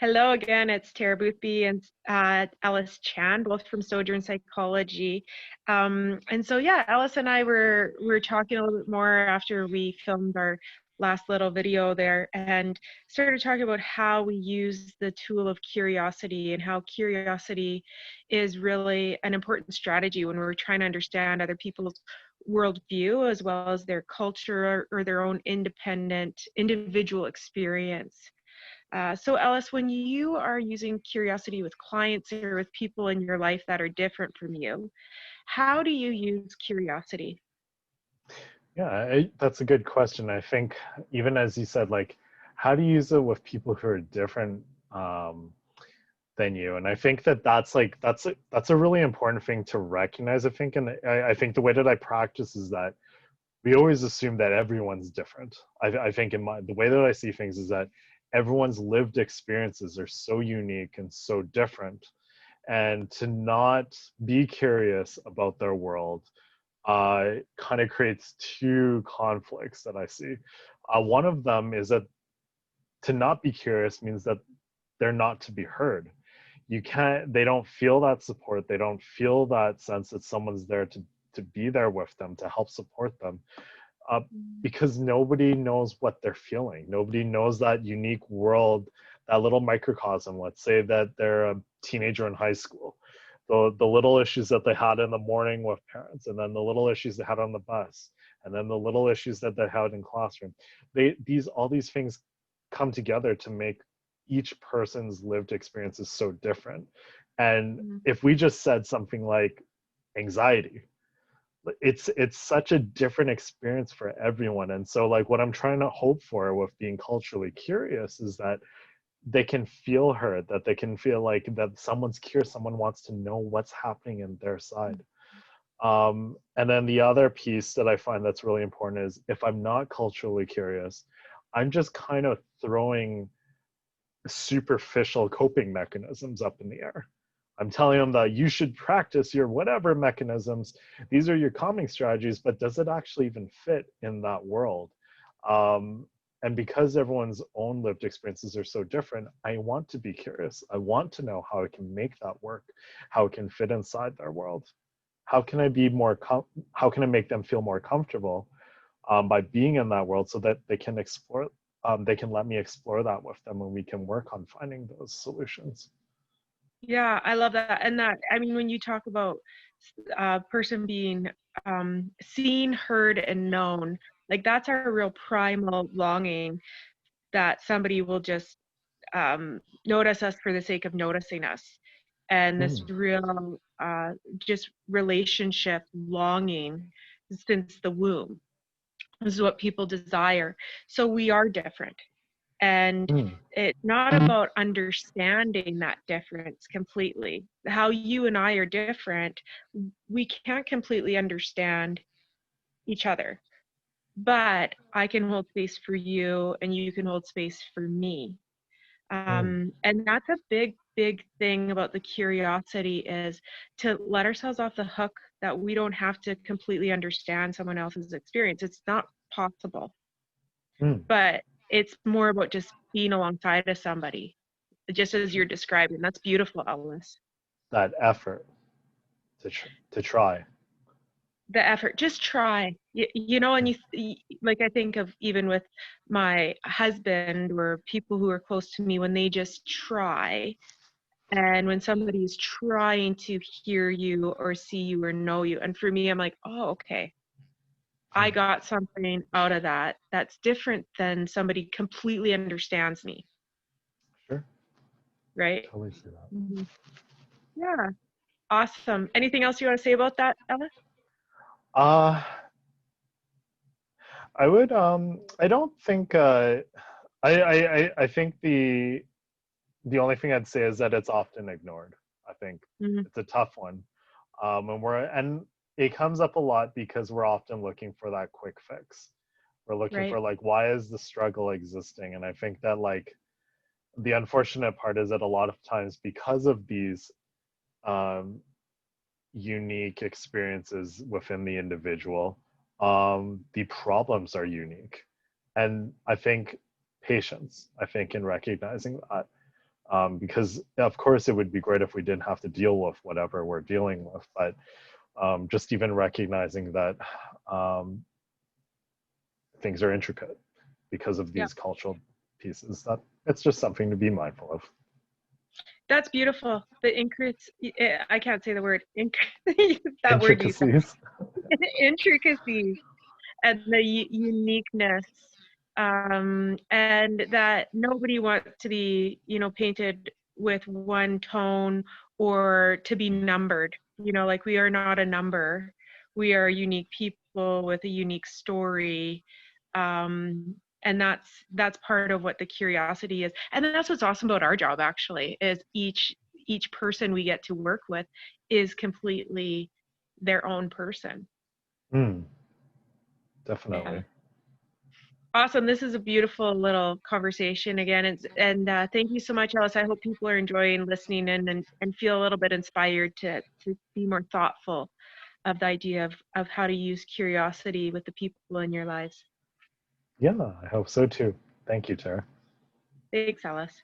Hello again, it's Tara Boothby and Ellis Chan, both from Sojourn Psychology. And Ellis and I were talking a little bit more after we filmed our last little video there and started talking about how we use the tool of curiosity and how curiosity is really an important strategy when we're trying to understand other people's worldview as well as their culture or their own independent individual experience. So Ellis, when you are using curiosity with clients or with people in your life that are different from you, how do you use curiosity? Yeah, that's a good question. I think even as you said, like, how do you use it with people who are different than you? And I think that's a really important thing to recognize. I think, and I think the way that I practice is that we always assume that everyone's different. I think the way that I see things is that everyone's lived experiences are so unique and so different, and to not be curious about their world kind of creates two conflicts that I see. One of them is that to not be curious means that they're not to be heard. They don't feel that support. They don't feel that sense that someone's there to be there with them, to help support them. Uh, because nobody knows what they're feeling. Nobody knows that unique world, that little microcosm. Let's say that they're a teenager in high school, the little issues that they had in the morning with parents, and then the little issues they had on the bus, and then the little issues that they had in classroom. All these things come together to make each person's lived experiences so different. And if we just said something like anxiety, it's such a different experience for everyone. And so like what I'm trying to hope for with being culturally curious is that they can feel heard, that they can feel like that someone's curious, someone wants to know what's happening in their side. And then the other piece that I find that's really important is if I'm not culturally curious, I'm just kind of throwing superficial coping mechanisms up in the air. I'm telling them that you should practice your whatever mechanisms. These are your calming strategies, but does it actually even fit in that world? And because everyone's own lived experiences are so different, I want to be curious. I want to know how I can make that work, how it can fit inside their world. How can I be more? How can I make them feel more comfortable by being in that world so that they can explore? They can let me explore that with them, and we can work on finding those solutions. Yeah, I love that. And that, I mean, when you talk about a person being seen, heard, and known, like that's our real primal longing that somebody will just notice us for the sake of noticing us. And this Mm. real just relationship longing since the womb. This is what people desire. So we are different. And Mm. it's not about understanding that difference completely. How you and I are different, we can't completely understand each other. But I can hold space for you and you can hold space for me. Mm. And that's a big thing about the curiosity is to let ourselves off the hook that we don't have to completely understand someone else's experience. It's not possible, Mm. but it's more about just being alongside of somebody, just as you're describing. That's beautiful, Ellis. That effort to try. The effort, just try. You know, and like I think of even with my husband or people who are close to me when they just try. And when somebody is trying to hear you or see you or know you, and for me, I'm like, oh, okay, I Mm. got something out of that. That's different than somebody completely understands me, Sure, right? totally see that. Mhm. Yeah, awesome. Anything else you want to say about that, Ella? Uh, I don't think I think the only thing I'd say is that it's often ignored. I think Mhm. it's a tough one. And it comes up a lot because we're often looking for that quick fix. We're looking Right. for like, why is the struggle existing? And I think that like the unfortunate part is that a lot of times because of these um, unique experiences within the individual, the problems are unique. And I think patience, I think in recognizing that. Because of course it would be great if we didn't have to deal with whatever we're dealing with, but just even recognizing that things are intricate because of Yeah, these cultural pieces, that it's just something to be mindful of. that's beautiful. The increase, I can't say the word, that word you said, Intricacies. intricacies and the uniqueness, and that nobody wants to be, painted with one tone or to be numbered. Like we are not a number. We are unique people with a unique story. And that's part of what the curiosity is. And that's what's awesome about our job actually, is each person we get to work with is completely their own person. Mm, Yeah. definitely. Awesome. This is a beautiful little conversation again. And thank you so much, Alice. I hope people are enjoying listening in and feel a little bit inspired to be more thoughtful of the idea of how to use curiosity with the people in your lives. Yeah, I hope so too. Thank you, Tara. Thanks, Alice.